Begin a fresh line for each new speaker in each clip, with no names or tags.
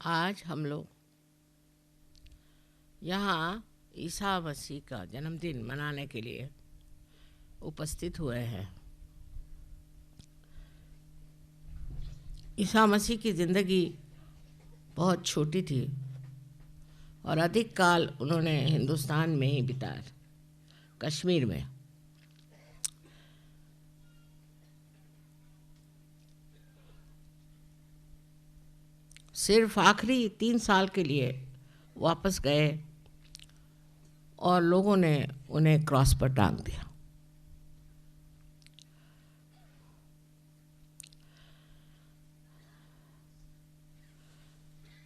आज हम लोग यहाँ ईसा मसीह का जन्मदिन मनाने के लिए उपस्थित हुए हैं। ईसा मसीह की ज़िंदगी बहुत छोटी थी और अधिक काल उन्होंने हिंदुस्तान में ही बिताया, कश्मीर में। सिर्फ आखिरी 3 साल के लिए वापस गए और लोगों ने उन्हें क्रॉस पर टांग दिया।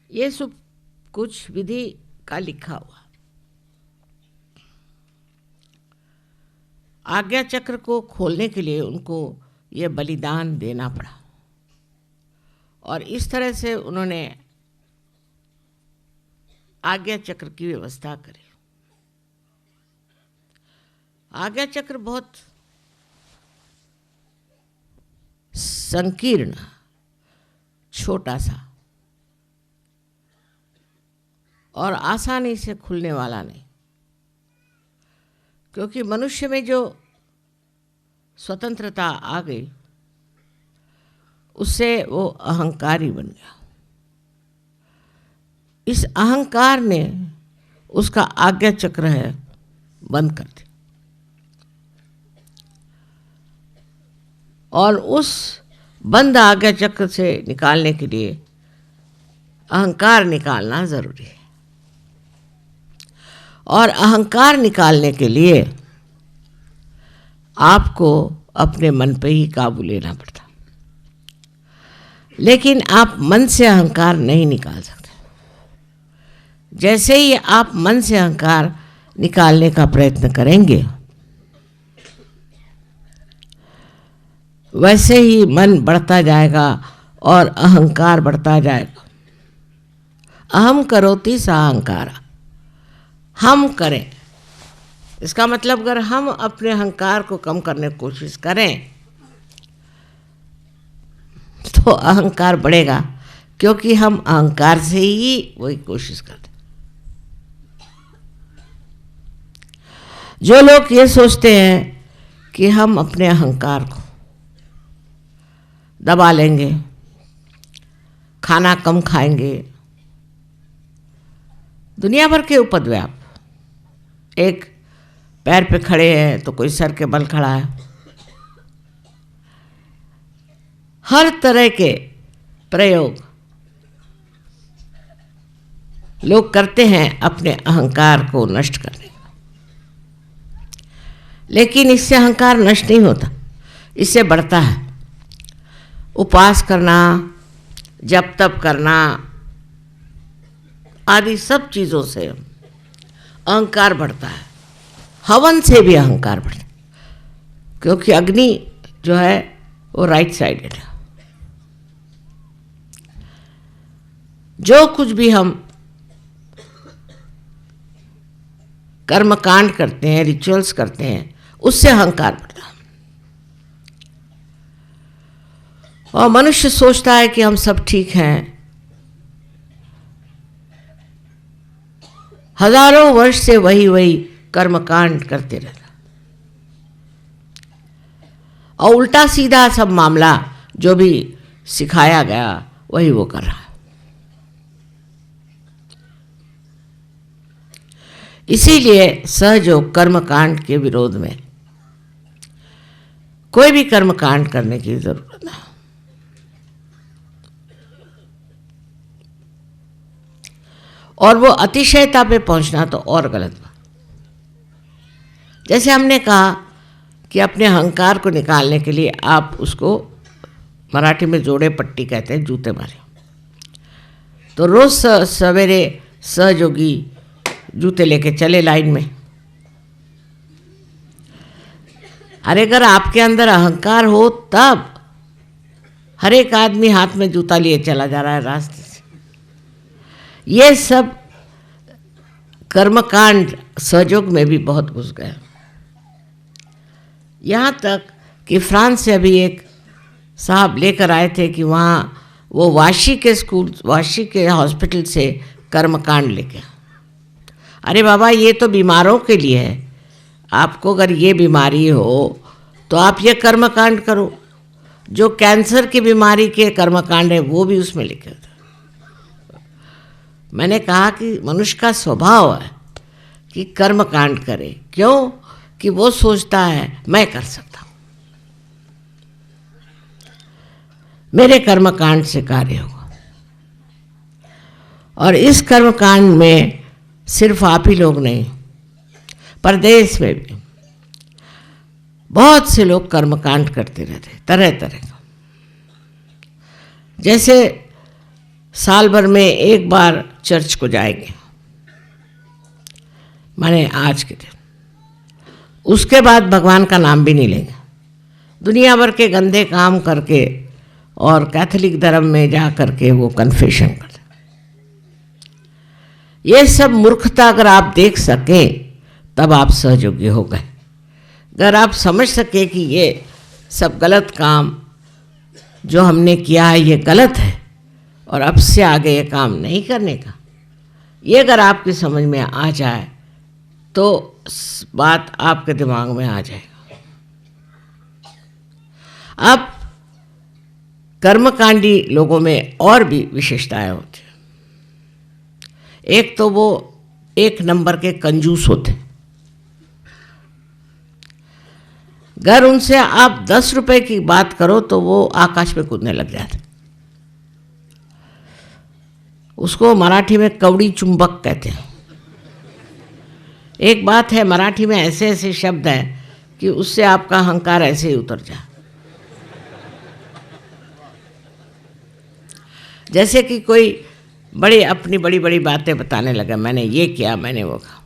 ये सब कुछ विधि का लिखा हुआ। आज्ञा चक्र को खोलने के लिए उनको ये बलिदान देना पड़ा और इस तरह से उन्होंने आज्ञा चक्र की व्यवस्था करी। आज्ञा चक्र बहुत संकीर्ण, छोटा सा और आसानी से खुलने वाला नहीं, क्योंकि मनुष्य में जो स्वतंत्रता आ गई उससे वो अहंकारी बन गया। इस अहंकार ने उसका आज्ञा चक्र है बंद कर दिया और उस बंद आज्ञा चक्र से निकालने के लिए अहंकार निकालना जरूरी है। और अहंकार निकालने के लिए आपको अपने मन पे ही काबू लेना पड़ता, लेकिन आप मन से अहंकार नहीं निकाल सकते। जैसे ही आप मन से अहंकार निकालने का प्रयत्न करेंगे, वैसे ही मन बढ़ता जाएगा और अहंकार बढ़ता जाएगा। अहम करोति सा अहंकार, हम करें। इसका मतलब अगर हम अपने अहंकार को कम करने की कोशिश करें तो अहंकार बढ़ेगा, क्योंकि हम अहंकार से ही वही कोशिश करते। जो लोग ये सोचते हैं कि हम अपने अहंकार को दबा लेंगे, खाना कम खाएंगे, दुनिया भर के उपद्व्याप, एक पैर पे खड़े हैं तो कोई सर के बल खड़ा है, हर तरह के प्रयोग लोग करते हैं अपने अहंकार को नष्ट करने का। लेकिन इससे अहंकार नष्ट नहीं होता, इससे बढ़ता है। उपवास करना, जप तप करना आदि सब चीज़ों से अहंकार बढ़ता है। हवन से भी अहंकार बढ़ता है, क्योंकि अग्नि जो है वो राइट साइडेड है। जो कुछ भी हम कर्मकांड करते हैं, रिचुअल्स करते हैं, उससे अहंकार बढ़ता है। और मनुष्य सोचता है कि हम सब ठीक हैं। हजारों वर्ष से वही कर्मकांड करते रहता और उल्टा सीधा सब मामला जो भी सिखाया गया वही वो कर रहा है। इसीलिए सहयोग कर्मकांड के विरोध में कोई भी कर्मकांड करने की जरूरत नहीं। और वो अतिशयता पे पहुंचना तो और गलत बात। जैसे हमने कहा कि अपने अहंकार को निकालने के लिए आप उसको मराठी में जोड़े पट्टी कहते हैं, जूते मारे। तो रोज सवेरे सहयोगी जूते लेके चले लाइन में। अरे अगर आपके अंदर अहंकार हो तब हर एक आदमी हाथ में जूता लिए चला जा रहा है रास्ते से। ये सब कर्मकांड सहयोग में भी बहुत घुस गए। यहाँ तक कि फ्रांस से अभी एक साहब लेकर आए थे कि वहाँ वो वाशी के हॉस्पिटल से कर्मकांड लेके। अरे बाबा, ये तो बीमारों के लिए है। आपको अगर ये बीमारी हो तो आप ये कर्मकांड करो। जो कैंसर की बीमारी के कर्मकांड है वो भी उसमें लिखे होते। मैंने कहा कि मनुष्य का स्वभाव है कि कर्मकांड करे। क्यों? कि वो सोचता है मैं कर सकता हूँ, मेरे कर्मकांड से कार्य होगा। और इस कर्मकांड में सिर्फ आप ही लोग नहीं, परदेश में भी बहुत से लोग कर्मकांड करते रहते, तरह तरह का। जैसे साल भर में एक बार चर्च को जाएंगे, माने आज के दिन, उसके बाद भगवान का नाम भी नहीं लेंगे। दुनिया भर के गंदे काम करके और कैथोलिक धर्म में जा करके वो कन्फेशन करते। ये सब मूर्खता अगर आप देख सकें तब आप सहयोगी हो गए। अगर आप समझ सके कि ये सब गलत काम जो हमने किया है ये गलत है और अब से आगे ये काम नहीं करने का, ये अगर आपकी समझ में आ जाए तो बात आपके दिमाग में आ जाएगा। अब कर्मकांडी लोगों में और भी विशेषताएं होती हैं। एक तो वो एक नंबर के कंजूस होते। अगर उनसे आप 10 रुपए की बात करो तो वो आकाश में कूदने लग जाते। उसको मराठी में कवड़ी चुंबक कहते हैं। एक बात है, मराठी में ऐसे ऐसे शब्द हैं कि उससे आपका अहंकार ऐसे ही उतर जाए। जैसे कि कोई अपनी बड़ी बड़ी बातें बताने लगा, मैंने ये किया, मैंने वो कहा,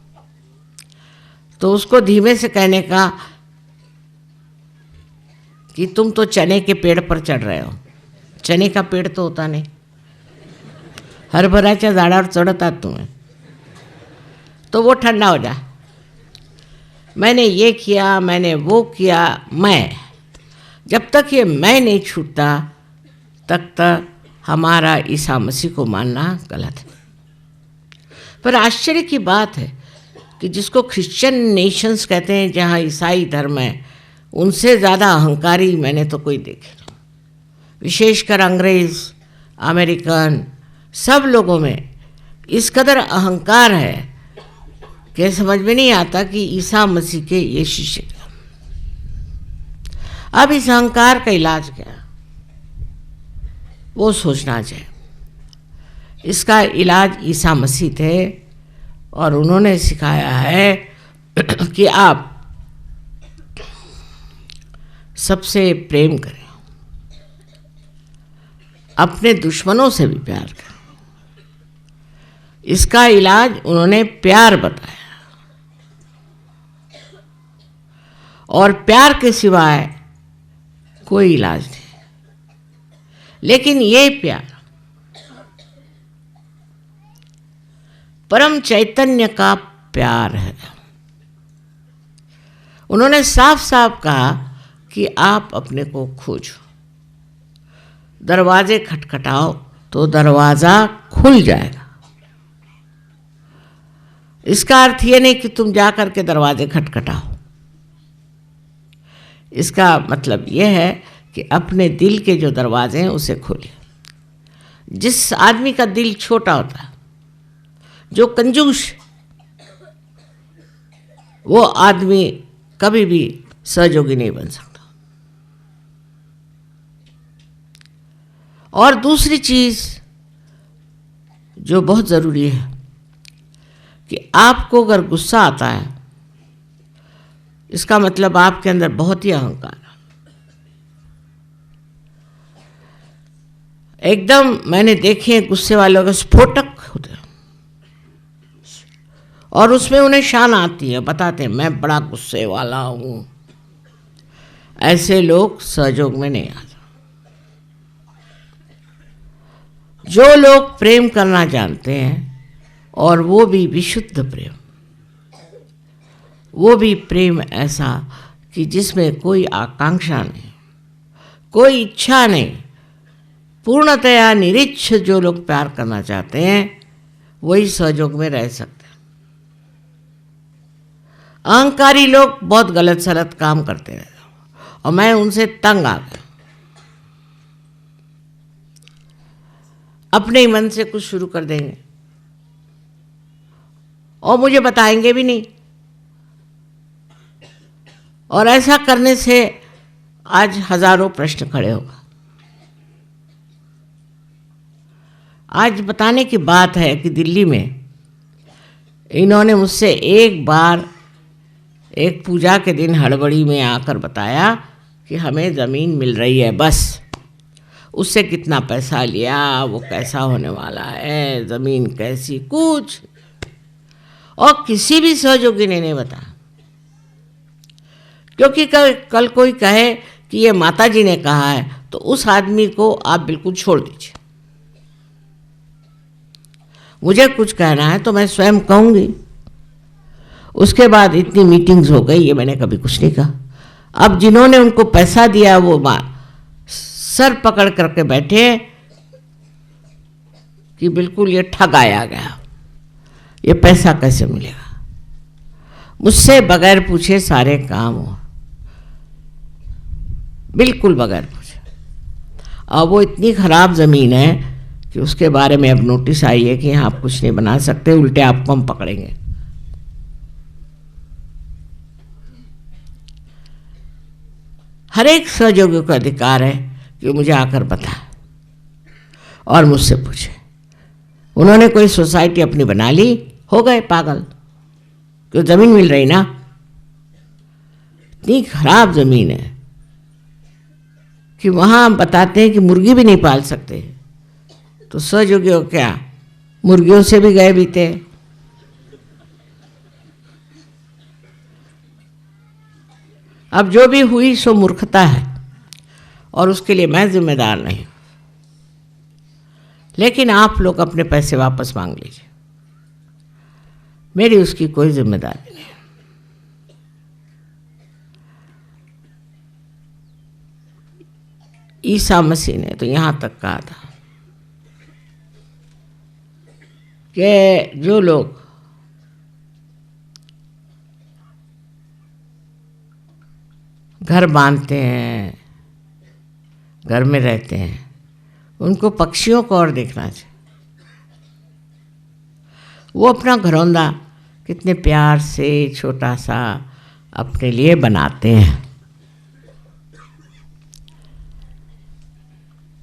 तो उसको धीमे से कहने का कि तुम तो चने के पेड़ पर चढ़ रहे हो। चने का पेड़ तो होता नहीं, हरभऱ्याच्या झाडावर चढतात तुम्हें, तो वो ठंडा हो जाए। मैंने ये किया, मैंने वो किया, मैं, जब तक ये मैं नहीं छूटता तक हमारा ईसा मसीह को मानना गलत है। पर आश्चर्य की बात है कि जिसको क्रिश्चियन नेशंस कहते हैं, जहाँ ईसाई धर्म है, उनसे ज़्यादा अहंकारी मैंने तो कोई देखे नहीं। विशेषकर अंग्रेज़, अमेरिकन, सब लोगों में इस कदर अहंकार है कि समझ में नहीं आता कि ईसा मसीह के ये शिष्य। अब इस अहंकार का इलाज क्या है, वो सोचना चाहिए। इसका इलाज ईसा मसीह थे और उन्होंने सिखाया है कि आप सबसे प्रेम करें, अपने दुश्मनों से भी प्यार करें। इसका इलाज उन्होंने प्यार बताया, और प्यार के सिवाय कोई इलाज नहीं। लेकिन ये प्यार परम चैतन्य का प्यार है। उन्होंने साफ साफ कहा कि आप अपने को खोजो, दरवाजे खटखटाओ तो दरवाज़ा खुल जाएगा। इसका अर्थ ये नहीं कि तुम जा कर के दरवाजे खटखटाओ। इसका मतलब ये है कि अपने दिल के जो दरवाजे हैं उसे खोलिए। जिस आदमी का दिल छोटा होता है, जो कंजूस, वो आदमी कभी भी सहयोगी नहीं बन सकता। और दूसरी चीज़ जो बहुत ज़रूरी है कि आपको अगर गुस्सा आता है, इसका मतलब आपके अंदर बहुत ही अहंकार है। एकदम मैंने देखे गुस्से वालों के स्फोटक होते हैं और उसमें उन्हें शान आती है, बताते हैं मैं बड़ा गुस्से वाला हूँ। ऐसे लोग सहयोग में नहीं आते। जो लोग प्रेम करना जानते हैं, और वो भी विशुद्ध प्रेम, वो भी प्रेम ऐसा कि जिसमें कोई आकांक्षा नहीं, कोई इच्छा नहीं, पूर्णतया निरीच्छ जो लोग प्यार करना चाहते हैं वही सहयोग में रह सकते हैं। अहंकारी लोग बहुत गलत सलत काम करते हैं और मैं उनसे तंग आ गया। अपने ही मन से कुछ शुरू कर देंगे और मुझे बताएंगे भी नहीं। और ऐसा करने से आज हजारों प्रश्न खड़े होगा। आज बताने की बात है कि दिल्ली में इन्होंने मुझसे एक बार एक पूजा के दिन हड़बड़ी में आकर बताया कि हमें ज़मीन मिल रही है, बस उससे कितना पैसा लिया, वो कैसा होने वाला है, ज़मीन कैसी, कुछ और किसी भी सहयोगी ने नहीं बताया। क्योंकि कल कोई कहे कि ये माता जी ने कहा है तो उस आदमी को आप बिल्कुल छोड़ दीजिए। मुझे कुछ कहना है तो मैं स्वयं कहूँगी। उसके बाद इतनी मीटिंग्स हो गई, ये मैंने कभी कुछ नहीं कहा। अब जिन्होंने उनको पैसा दिया वो सर पकड़ करके बैठे कि बिल्कुल ये ठगाया गया, ये पैसा कैसे मिलेगा। मुझसे बगैर पूछे सारे काम हो, बिल्कुल बगैर पूछे। अब वो इतनी खराब ज़मीन है कि उसके बारे में अब नोटिस आई है कि यहाँ आप कुछ नहीं बना सकते, उल्टे आपको हम पकड़ेंगे। हर एक सहयोगी को अधिकार है कि मुझे आकर बताए और मुझसे पूछे। उन्होंने कोई सोसाइटी अपनी बना ली, हो गए पागल, क्यों ज़मीन मिल रही ना। इतनी खराब ज़मीन है कि वहाँ हम बताते हैं कि मुर्गी भी नहीं पाल सकते, तो सहयोगी हो क्या, मुर्गियों से भी गए बीते। अब जो भी हुई सो मूर्खता है और उसके लिए मैं जिम्मेदार नहीं। लेकिन आप लोग अपने पैसे वापस मांग लीजिए, मेरी उसकी कोई जिम्मेदारी नहीं। ईसा मसीह ने तो यहाँ तक कहा था कि जो लोग घर बांधते हैं, घर में रहते हैं, उनको पक्षियों को और देखना चाहिए। वो अपना घरौंदा कितने प्यार से छोटा सा अपने लिए बनाते हैं,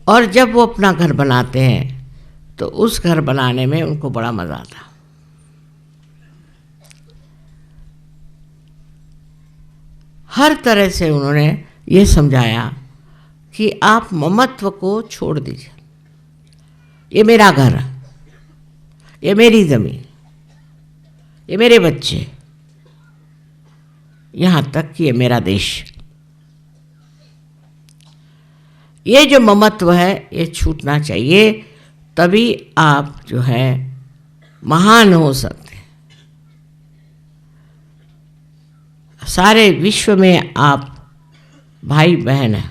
और जब वो अपना घर बनाते हैं तो उस घर बनाने में उनको बड़ा मज़ा आता। हर तरह से उन्होंने ये समझाया कि आप ममत्व को छोड़ दीजिए। ये मेरा घर है, ये मेरी ज़मीन, ये मेरे बच्चे, यहाँ तक कि ये मेरा देश। ये जो ममत्व है ये छूटना चाहिए, तभी आप जो है महान हो सकते हैं। सारे विश्व में आप भाई बहन हैं।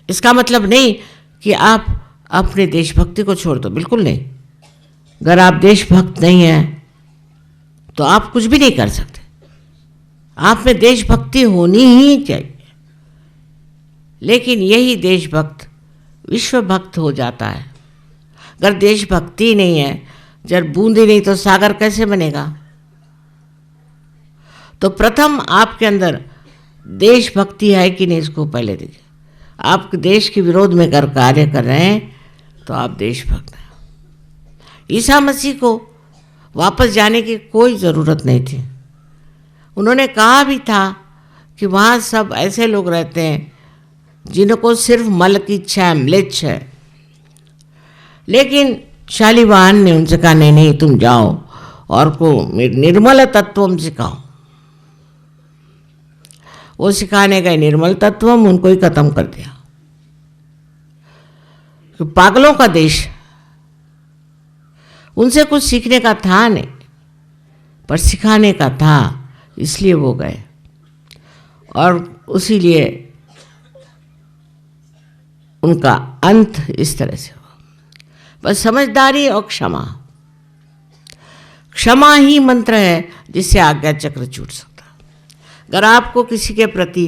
इसका मतलब नहीं कि आप अपने देशभक्ति को छोड़ दो, बिल्कुल नहीं। अगर आप देशभक्त नहीं हैं तो आप कुछ भी नहीं कर सकते। आप में देशभक्ति होनी ही चाहिए। लेकिन यही देशभक्त विश्वभक्त हो जाता है। अगर देशभक्ति नहीं है, जब बूंदी नहीं तो सागर कैसे बनेगा। तो प्रथम आपके अंदर देशभक्ति है कि नहीं, इसको पहले देखिए। आप देश के विरोध में कर कार्य कर रहे हैं तो आप देशभक्त हैं। ईसा मसीह को वापस जाने की कोई ज़रूरत नहीं थी। उन्होंने कहा भी था कि वहाँ सब ऐसे लोग रहते हैं जिनको सिर्फ मल की इच्छा है, म्लेच्छ है। लेकिन शालिवाहन ने उनसे कहा नहीं नहीं, तुम जाओ और को निर्मल तत्वम सिखाओ। वो सिखाने गए निर्मल तत्वम, उनको ही खत्म कर दिया। तो पागलों का देश, उनसे कुछ सीखने का था नहीं, पर सिखाने का था, इसलिए वो गए। और उसी लिए उनका अंत इस तरह से हो। बस समझदारी और क्षमा, क्षमा ही मंत्र है जिससे आज्ञा चक्र छूट सकता। अगर आपको किसी के प्रति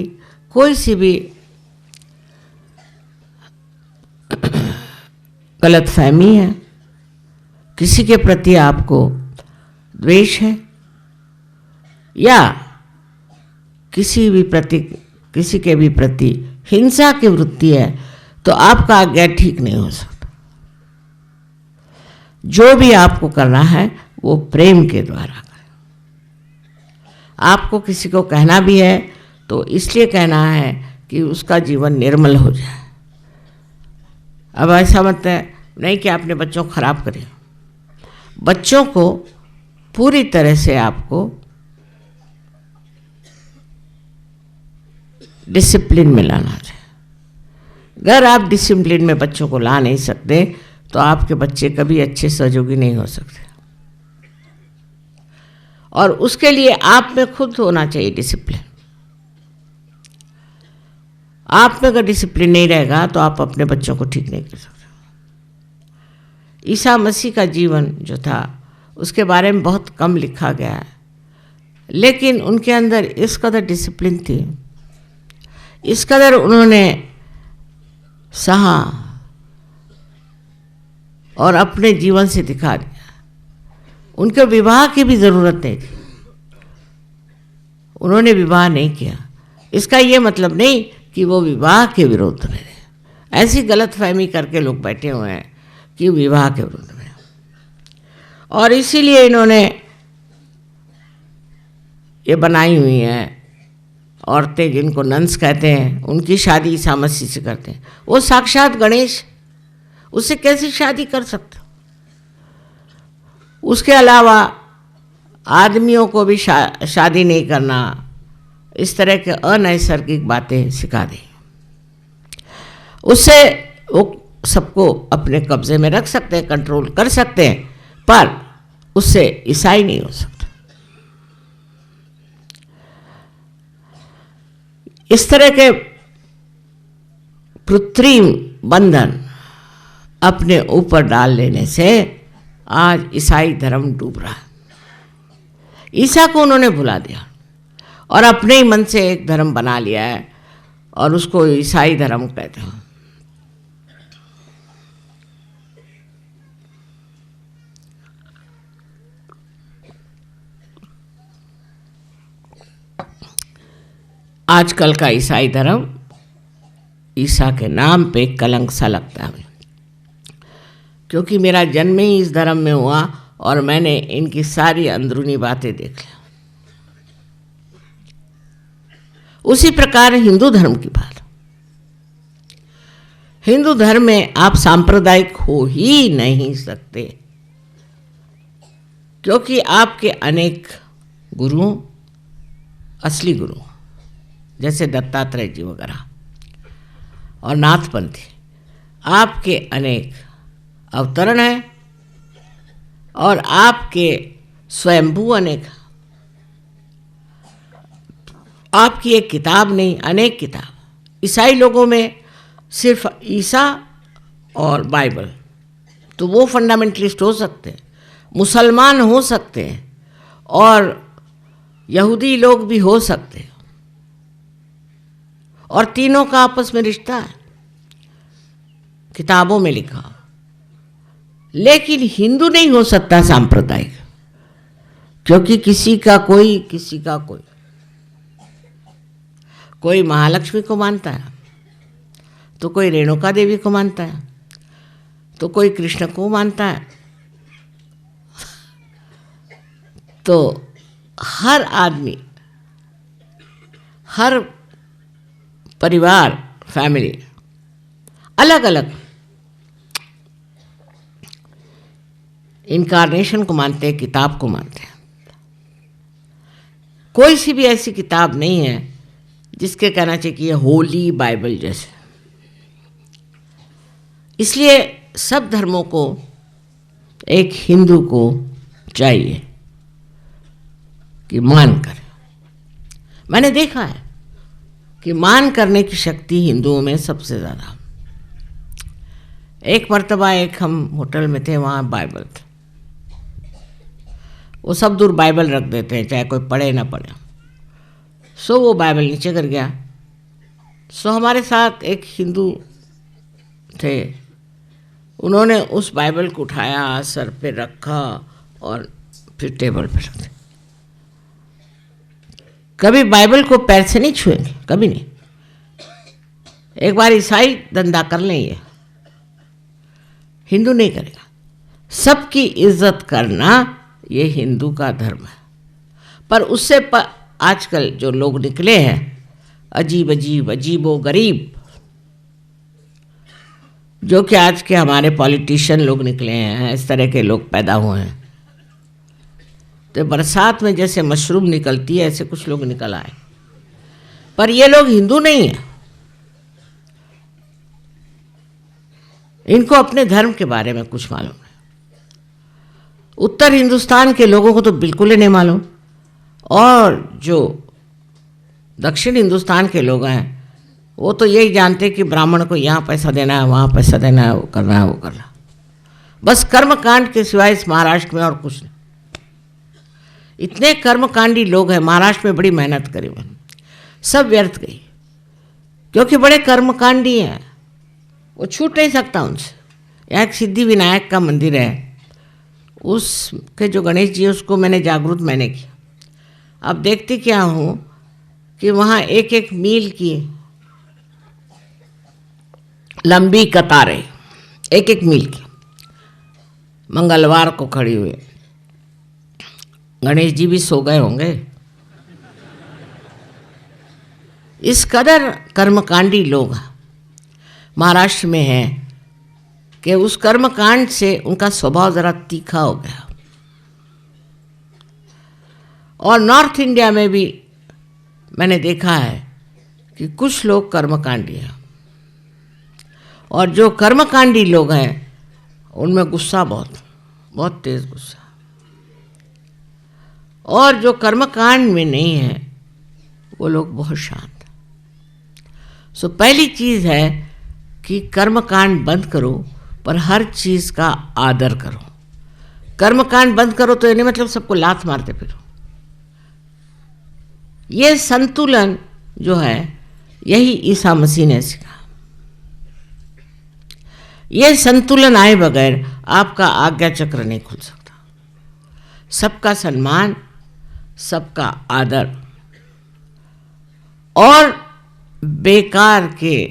कोई सी भी गलत फहमी है, किसी के प्रति आपको द्वेष है, या किसी के भी प्रति हिंसा की वृत्ति है, तो आपका आज्ञा ठीक नहीं हो सकता। जो भी आपको करना है वो प्रेम के द्वारा करें। आपको किसी को कहना भी है तो इसलिए कहना है कि उसका जीवन निर्मल हो जाए। अब ऐसा मत है नहीं कि आपने बच्चों को खराब करे। बच्चों को पूरी तरह से आपको डिसिप्लिन में लाना चाहिए। अगर आप डिसिप्लिन में बच्चों को ला नहीं सकते तो आपके बच्चे कभी अच्छे सहयोगी नहीं हो सकते। और उसके लिए आप में खुद होना चाहिए डिसिप्लिन। आप में अगर डिसिप्लिन नहीं रहेगा तो आप अपने बच्चों को ठीक नहीं कर सकते। ईसा मसीह का जीवन जो था उसके बारे में बहुत कम लिखा गया है, लेकिन उनके अंदर इस कदर डिसिप्लिन थी, इस कदर उन्होंने सहा और अपने जीवन से दिखा दिया। उनके विवाह की भी ज़रूरत नहीं थी, उन्होंने विवाह नहीं किया। इसका ये मतलब नहीं कि वो विवाह के विरोध में रहे। ऐसी गलतफहमी करके लोग बैठे हुए हैं कि विवाह के विरोध में, और इसीलिए इन्होंने ये बनाई हुई हैं औरतें जिनको नंस कहते हैं, उनकी शादी ईसा मसीह से करते हैं। वो साक्षात गणेश, उससे कैसे शादी कर सकते? उसके अलावा आदमियों को भी शादी नहीं करना, इस तरह के अनैसर्गिक बातें सिखा दी। उससे वो सबको अपने कब्जे में रख सकते हैं, कंट्रोल कर सकते हैं, पर उससे ईसाई नहीं हो सकता। इस तरह के कृत्रिम बंधन अपने ऊपर डाल लेने से आज ईसाई धर्म डूब रहा है। ईसा को उन्होंने भुला दिया और अपने ही मन से एक धर्म बना लिया है और उसको ईसाई धर्म कहते हैं। आजकल का ईसाई धर्म ईसा के नाम पे कलंक सा लगता है, क्योंकि मेरा जन्म ही इस धर्म में हुआ और मैंने इनकी सारी अंदरूनी बातें देख ली। उसी प्रकार हिंदू धर्म की बात, हिंदू धर्म में आप सांप्रदायिक हो ही नहीं सकते, क्योंकि आपके अनेक गुरुओं, असली गुरु जैसे दत्तात्रेय जी वगैरह और नाथपंथी, आपके अनेक अवतरण हैं और आपके स्वयंभू अनेक। आपकी एक किताब नहीं, अनेक किताब। ईसाई लोगों में सिर्फ ईसा और बाइबल, तो वो फंडामेंटलिस्ट हो सकते हैं, मुसलमान हो सकते हैं और यहूदी लोग भी हो सकते हैं, और तीनों का आपस में रिश्ता है, किताबों में लिखा। लेकिन हिंदू नहीं हो सकता सांप्रदायिक, क्योंकि किसी का कोई महालक्ष्मी को मानता है, तो कोई रेणुका देवी को मानता है, तो कोई कृष्ण को मानता है। तो हर आदमी, हर परिवार, फैमिली अलग अलग इनकारनेशन को मानते हैं, किताब को मानते हैं। कोई सी भी ऐसी किताब नहीं है जिसके कहना चाहिए कि ये होली बाइबल जैसे। इसलिए सब धर्मों को एक हिंदू को चाहिए कि मान करे। मैंने देखा है कि मान करने की शक्ति हिंदुओं में सबसे ज़्यादा। एक मर्तबा एक हम होटल में थे, वहाँ बाइबल थे। वो सब दूर बाइबल रख देते हैं, चाहे कोई पढ़े ना पढ़े। सो वो बाइबल नीचे कर गया। सो हमारे साथ एक हिंदू थे, उन्होंने उस बाइबल को उठाया, सर पे रखा और फिर टेबल पे रख दिया। कभी बाइबल को पैर से नहीं छुएंगे, कभी नहीं। एक बार ईसाई धंधा कर लेंगे, हिंदू नहीं करेगा। सबकी इज्जत करना ये हिंदू का धर्म है। पर उससे आजकल जो लोग निकले हैं, अजीब अजीब अजीबो गरीब, जो कि आज के हमारे पॉलिटिशियन लोग निकले हैं, इस तरह के लोग पैदा हुए हैं। तो बरसात में जैसे मशरूम निकलती है, ऐसे कुछ लोग निकल आए। पर ये लोग हिंदू नहीं हैं। इनको अपने धर्म के बारे में कुछ मालूम नहीं। उत्तर हिंदुस्तान के लोगों को तो बिल्कुल ही नहीं मालूम, और जो दक्षिण हिंदुस्तान के लोग हैं वो तो यही जानते कि ब्राह्मण को यहाँ पैसा देना है, वहाँ पैसा देना है, वो करना है, वो करना। बस कर्मकांड के सिवाय इस महाराष्ट्र में और कुछ नहीं। इतने कर्मकांडी लोग हैं महाराष्ट्र में, बड़ी मेहनत करी मैंने, सब व्यर्थ गई, क्योंकि बड़े कर्मकांडी हैं, वो छूट नहीं सकता उनसे। यहाँ एक सिद्धि विनायक का मंदिर है, उसके जो गणेश जी है उसको मैंने जागरूक मैंने किया। अब देखती क्या हूँ कि वहाँ एक एक मील की लंबी कतारें, एक एक मील की, मंगलवार को खड़ी हुई। गणेश जी भी सो गए होंगे। इस कदर कर्मकांडी लोग महाराष्ट्र में हैं कि उस कर्मकांड से उनका स्वभाव ज़रा तीखा हो गया। और नॉर्थ इंडिया में भी मैंने देखा है कि कुछ लोग कर्मकांडी हैं, और जो कर्मकांडी लोग हैं उनमें गुस्सा बहुत बहुत तेज गुस्सा, और जो कर्मकांड में नहीं है वो लोग बहुत शांत। सो पहली चीज़ है कि कर्मकांड बंद करो, पर हर चीज़ का आदर करो। कर्मकांड बंद करो तो ये नहीं मतलब सबको लात मारते फिरो। ये संतुलन जो है, यही ईसा मसीह ने सिखाया। ये संतुलन आए बगैर आपका आज्ञा चक्र नहीं खुल सकता। सबका सम्मान, सबका आदर, और बेकार के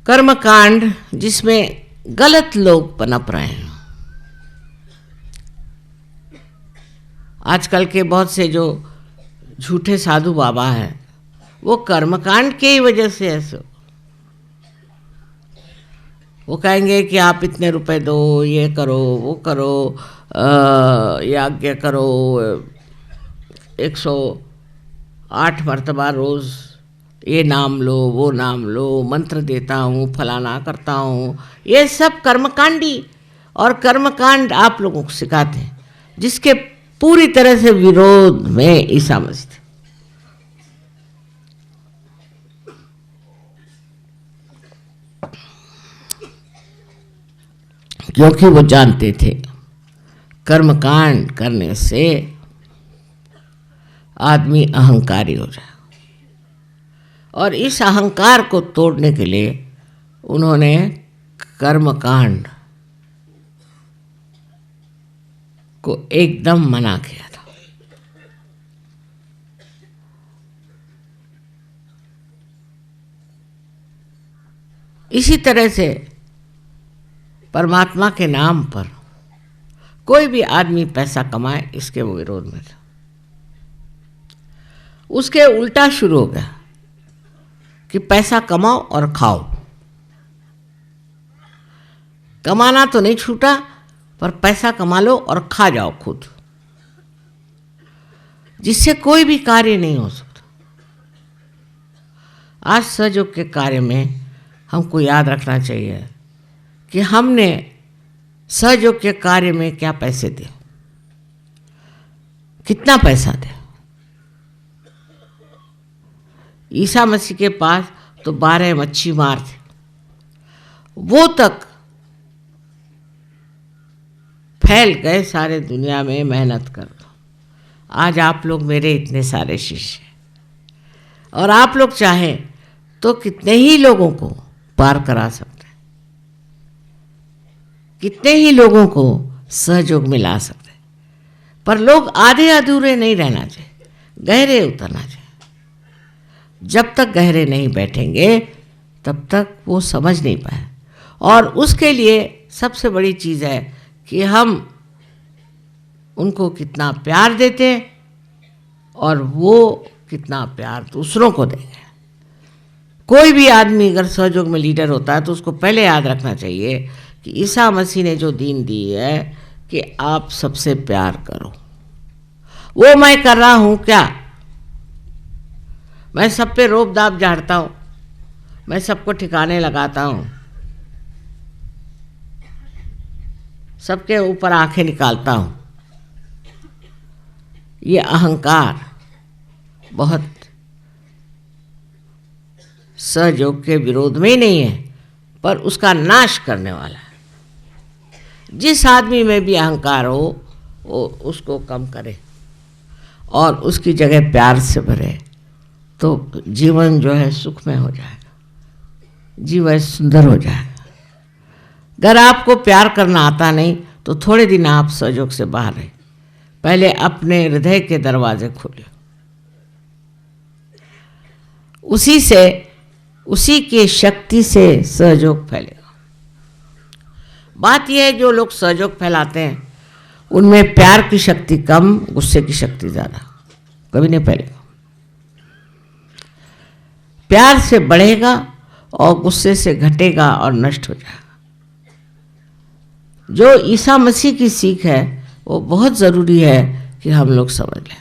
कर्मकांड जिसमें गलत लोग पनप रहे हैं। आजकल के बहुत से जो झूठे साधु बाबा हैं वो कर्मकांड के ही वजह से ऐसे, वो कहेंगे कि आप इतने रुपए दो, ये करो, वो करो, यज्ञ करो, 108 मरतबा रोज़ ये नाम लो, वो नाम लो, मंत्र देता हूँ, फलाना करता हूँ। ये सब कर्मकांडी और कर्मकांड आप लोगों को सिखाते हैं, जिसके पूरी तरह से विरोध में ईसा मसीह थे। क्योंकि वो जानते थे कर्मकांड करने से आदमी अहंकारी हो जाए, और इस अहंकार को तोड़ने के लिए उन्होंने कर्मकांड को एकदम मना किया था। इसी तरह से परमात्मा के नाम पर कोई भी आदमी पैसा कमाए, इसके वो विरोध में था। उसके उल्टा शुरू हो गया कि पैसा कमाओ और खाओ। कमाना तो नहीं छूटा, पर पैसा कमा लो और खा जाओ खुद, जिससे कोई भी कार्य नहीं हो सकता। आज सहयोग के कार्य में हमको याद रखना चाहिए कि हमने सहयोग के कार्य में क्या पैसे दिए, कितना पैसा दिया। ईसा मसीह के पास तो 12 मच्छी मार थे, वो तक फैल गए सारे दुनिया में मेहनत कर दो। आज आप लोग मेरे इतने सारे शिष्य हैं, और आप लोग चाहें तो कितने ही लोगों को पार करा सकते हैं, कितने ही लोगों को सहयोग मिला सकते हैं। पर लोग आधे अधूरे नहीं रहना चाहिए, गहरे उतरना चाहिए। जब तक गहरे नहीं बैठेंगे तब तक वो समझ नहीं पाए। और उसके लिए सबसे बड़ी चीज़ है कि हम उनको कितना प्यार देते हैं और वो कितना प्यार दूसरों को देंगे। कोई भी आदमी अगर सहयोग में लीडर होता है तो उसको पहले याद रखना चाहिए कि ईसा मसीह ने जो दीन दी है कि आप सबसे प्यार करो। वो मैं कर रहा हूँ क्या? मैं सब पे रोब दाब झाड़ता हूँ, मैं सबको ठिकाने लगाता हूँ, सबके ऊपर आंखें निकालता हूँ। ये अहंकार बहुत सहयोग के विरोध में ही नहीं है, पर उसका नाश करने वाला है। जिस आदमी में भी अहंकार हो वो उसको कम करे और उसकी जगह प्यार से भरे, तो जीवन जो है सुखमय हो जाएगा, जीवन सुंदर हो जाएगा। अगर आपको प्यार करना आता नहीं तो थोड़े दिन आप सहयोग से बाहर रहे, पहले अपने हृदय के दरवाजे खोले, उसी की शक्ति से सहयोग फैलेगा। बात यह है जो लोग सहयोग फैलाते हैं उनमें प्यार की शक्ति कम, गुस्से की शक्ति ज़्यादा, कभी नहीं फैलेगा। प्यार से बढ़ेगा और गुस्से से घटेगा और नष्ट हो जाएगा। जो ईसा मसीह की सीख है वो बहुत ज़रूरी है कि हम लोग समझ लें।